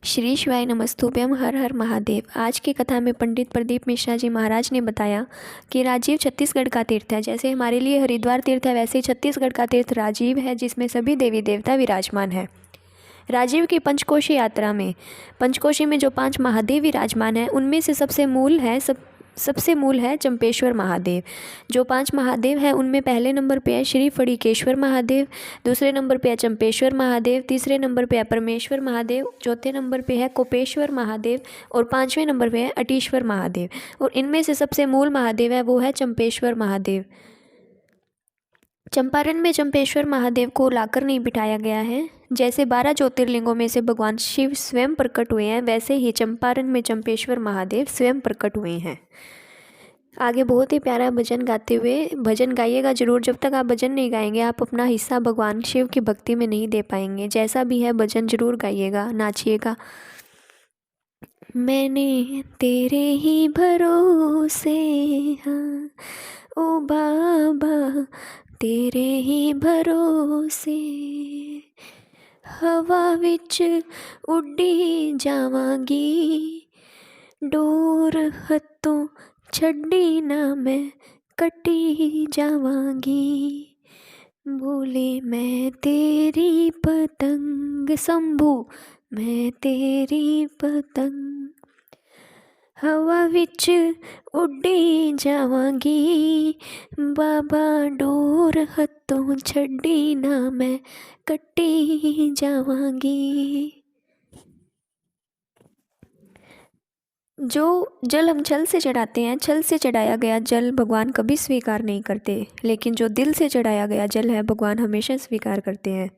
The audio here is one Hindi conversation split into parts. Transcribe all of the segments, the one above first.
श्री शिवाय नमस्तुभ्यम हर हर महादेव। आज की कथा में पंडित प्रदीप मिश्रा जी महाराज ने बताया कि राजीव छत्तीसगढ़ का तीर्थ है। जैसे हमारे लिए हरिद्वार तीर्थ है, वैसे ही छत्तीसगढ़ का तीर्थ राजीव है, जिसमें सभी देवी देवता विराजमान है। राजीव की पंचकोशी यात्रा में पंचकोशी में जो 5 महादेव विराजमान हैं, उनमें से सबसे मूल है चंपेश्वर महादेव। जो 5 महादेव हैं उनमें पहले नंबर पे है श्री फणिकेश्वर महादेव, दूसरे नंबर पे है चंपेश्वर महादेव, तीसरे नंबर पे है परमेश्वर महादेव, चौथे नंबर पे है कोपेश्वर महादेव और 5वें नंबर पे है अटीश्वर महादेव। और इनमें से सबसे मूल महादेव है वो है चंपेश्वर महादेव। चंपारण में चंपेश्वर महादेव को लाकर नहीं बिठाया गया है। जैसे 12 ज्योतिर्लिंगों में से भगवान शिव स्वयं प्रकट हुए हैं, वैसे ही चंपारण में चंपेश्वर महादेव स्वयं प्रकट हुए हैं। आगे बहुत ही प्यारा भजन गाते हुए, भजन गाइएगा जरूर। जब तक आप भजन नहीं गाएंगे आप अपना हिस्सा भगवान शिव की भक्ति में नहीं दे पाएंगे। जैसा भी है भजन जरूर गाइएगा, नाचिएगा। मैंने तेरे ही भरोसे, हाँ ओ बाबा तेरे ही भरोसे, हवा विच उड्डी जावांगी, डोर हत्थों छड्डी ना मैं कटी जावांगी। बोले मैं तेरी पतंग शंभू, मैं तेरी पतंग, हवा विच उड्डी जावांगी, बाबा डोर हत्थों छड्डी ना मैं कट्टी जावांगी। जो जल हम छल से चढ़ाते हैं, छल से चढ़ाया गया जल भगवान कभी स्वीकार नहीं करते, लेकिन जो दिल से चढ़ाया गया जल है भगवान हमेशा स्वीकार करते हैं।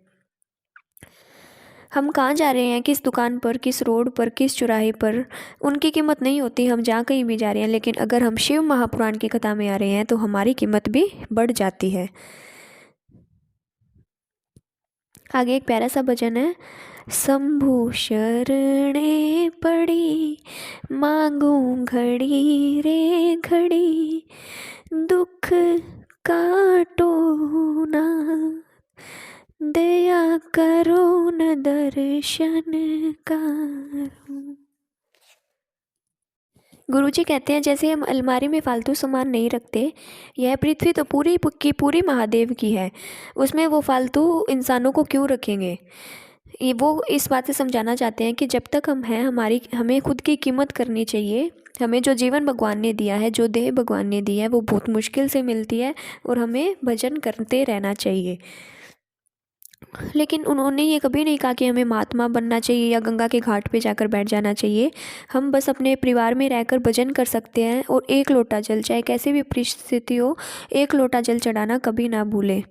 हम कहाँ जा रहे हैं, किस दुकान पर, किस रोड पर, किस चौराहे पर, उनकी कीमत नहीं होती। हम जहाँ कहीं भी जा रहे हैं, लेकिन अगर हम शिव महापुराण की कथा में आ रहे हैं तो हमारी कीमत भी बढ़ जाती है। आगे एक प्यारा सा भजन है। शंभु शरणे पड़ी, मांगू घड़ी रे घड़ी, दुख काटो ना, दया करो न दर्शन करो। गुरुजी कहते हैं जैसे हम अलमारी में फालतू सामान नहीं रखते, यह पृथ्वी तो पूरी की पूरी महादेव की है, उसमें वो फालतू इंसानों को क्यों रखेंगे। ये वो इस बात से समझाना चाहते हैं कि जब तक हम हैं हमें खुद की कीमत करनी चाहिए। हमें जो जीवन भगवान ने दिया है, जो देह भगवान ने दी है, वो बहुत मुश्किल से मिलती है और हमें भजन करते रहना चाहिए। लेकिन उन्होंने ये कभी नहीं कहा कि हमें महात्मा बनना चाहिए या गंगा के घाट पे जाकर बैठ जाना चाहिए। हम बस अपने परिवार में रहकर भजन कर सकते हैं और एक लोटा जल, चाहे कैसी भी परिस्थिति हो, एक लोटा जल चढ़ाना कभी ना भूले।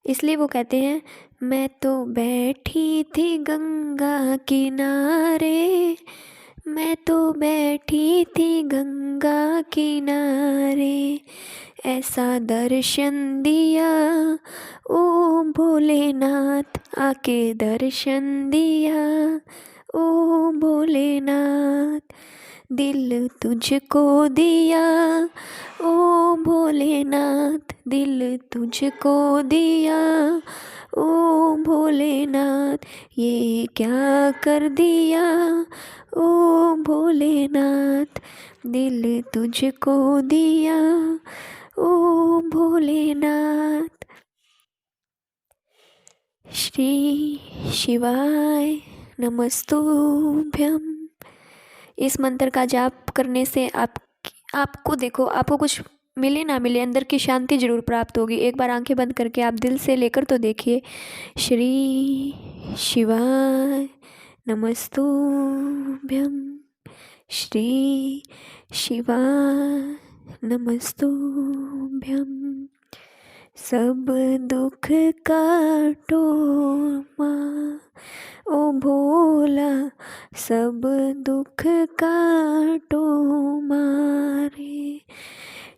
इसलिए वो कहते हैं, मैं तो बैठी थी गंगा किनारे, मैं तो बैठी थी गंगा किनारे, ऐसा दर्शन दिया ओ भोलेनाथ, आके दर्शन दिया ओ भोलेनाथ, दिल तुझको दिया ओ भोलेनाथ, दिल तुझको दिया ओ भोलेनाथ, ये क्या कर दिया ओ भोलेनाथ, दिल तुझको दिया ओ भोलेनाथ। श्री शिवाय नमस्तुभ्यम। इस मंत्र का जाप करने से आपको देखो, आपको कुछ मिले ना मिले, अंदर की शांति जरूर प्राप्त होगी। एक बार आंखें बंद करके आप दिल से लेकर तो देखिए। श्री शिवाय नमस्तुभ्यम, श्री शिवाय नमस्तुभ्यम, सब दुख काटो माँ ओ भोला, सब दुख काटो मारे,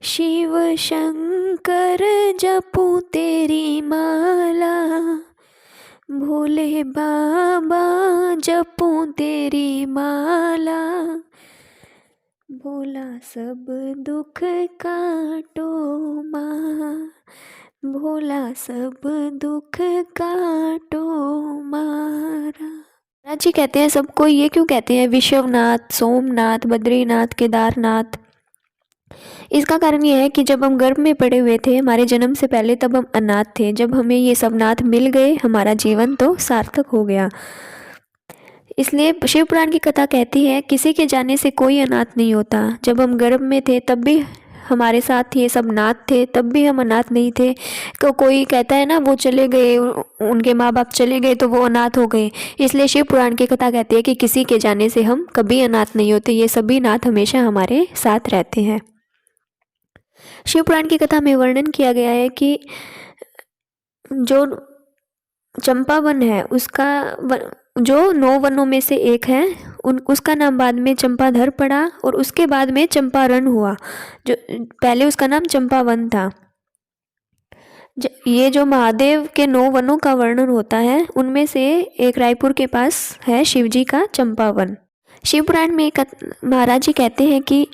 शिव शंकर जपूं तेरी माला, भोले बाबा जपूं तेरी माला, भोला सब दुख काटो माँ, भोला सब दुख काटो मारा। महाराज जी कहते हैं सबको ये क्यों कहते हैं विश्वनाथ, सोमनाथ, बद्रीनाथ, केदारनाथ? इसका कारण ये है कि जब हम गर्भ में पड़े हुए थे हमारे जन्म से पहले, तब हम अनाथ थे। जब हमें ये सब नाथ मिल गए हमारा जीवन तो सार्थक हो गया। इसलिए शिव पुराण की कथा कहती है किसी के जाने से कोई अनाथ नहीं होता। जब हम गर्भ में थे तब भी हमारे साथ ये सब नाथ थे, तब भी हम अनाथ नहीं थे। तो कोई कहता है ना वो चले गए, उनके माँ बाप चले गए तो वो अनाथ हो गए। इसलिए शिव पुराण की कथा कहती है कि किसी के जाने से हम कभी अनाथ नहीं होते, ये सभी नाथ हमेशा हमारे साथ रहते हैं। शिव पुराण की कथा में वर्णन किया गया है कि जो चंपा वन है जो 9 वनों में से एक है, उसका नाम बाद में चंपाधर पड़ा और उसके बाद में चंपारण हुआ। जो पहले उसका नाम चंपावन था। ये जो महादेव के 9 वनों का वर्णन होता है उनमें से एक रायपुर के पास है शिवजी का चंपावन। शिव पुराण में महाराज जी कहते हैं कि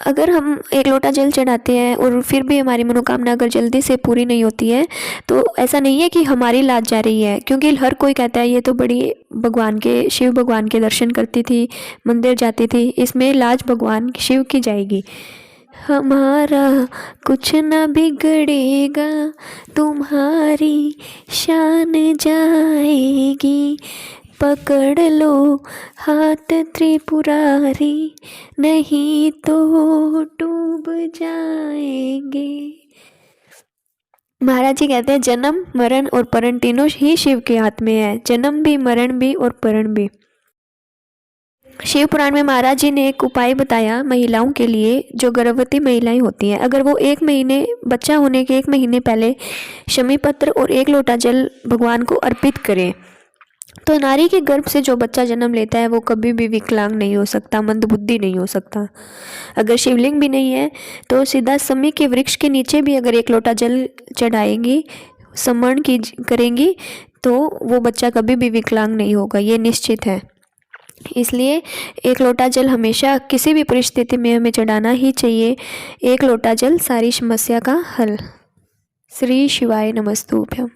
अगर हम एक लोटा जल चढ़ाते हैं और फिर भी हमारी मनोकामना अगर जल्दी से पूरी नहीं होती है तो ऐसा नहीं है कि हमारी लाज जा रही है, क्योंकि हर कोई कहता है ये तो बड़ी भगवान के, शिव भगवान के दर्शन करती थी, मंदिर जाती थी, इसमें लाज भगवान शिव की जाएगी। हमारा कुछ न बिगड़ेगा, तुम्हारी शान जाएगी, पकड़ लो हाथ त्रिपुरारी, नहीं तो डूब जाएंगे। महाराज जी कहते हैं जन्म, मरण और परण तीनों ही शिव के हाथ में है। जन्म भी, मरण भी और परण भी। शिव पुराण में महाराज जी ने एक उपाय बताया महिलाओं के लिए, जो गर्भवती महिलाएं होती हैं। अगर वो 1 महीने, बच्चा होने के 1 महीने पहले शमी पत्र और 1 लोटा जल भगवान को अर्पित करें तो नारी के गर्भ से जो बच्चा जन्म लेता है वो कभी भी विकलांग नहीं हो सकता, मंदबुद्धि नहीं हो सकता। अगर शिवलिंग भी नहीं है तो सीधा समी के वृक्ष के नीचे भी अगर 1 लोटा जल चढ़ाएंगी, समरण की करेंगी तो वो बच्चा कभी भी विकलांग नहीं होगा, ये निश्चित है। इसलिए 1 लोटा जल हमेशा किसी भी परिस्थिति में हमें चढ़ाना ही चाहिए। 1 लोटा जल सारी समस्या का हल। श्री शिवाय नमस्तुभ्यम।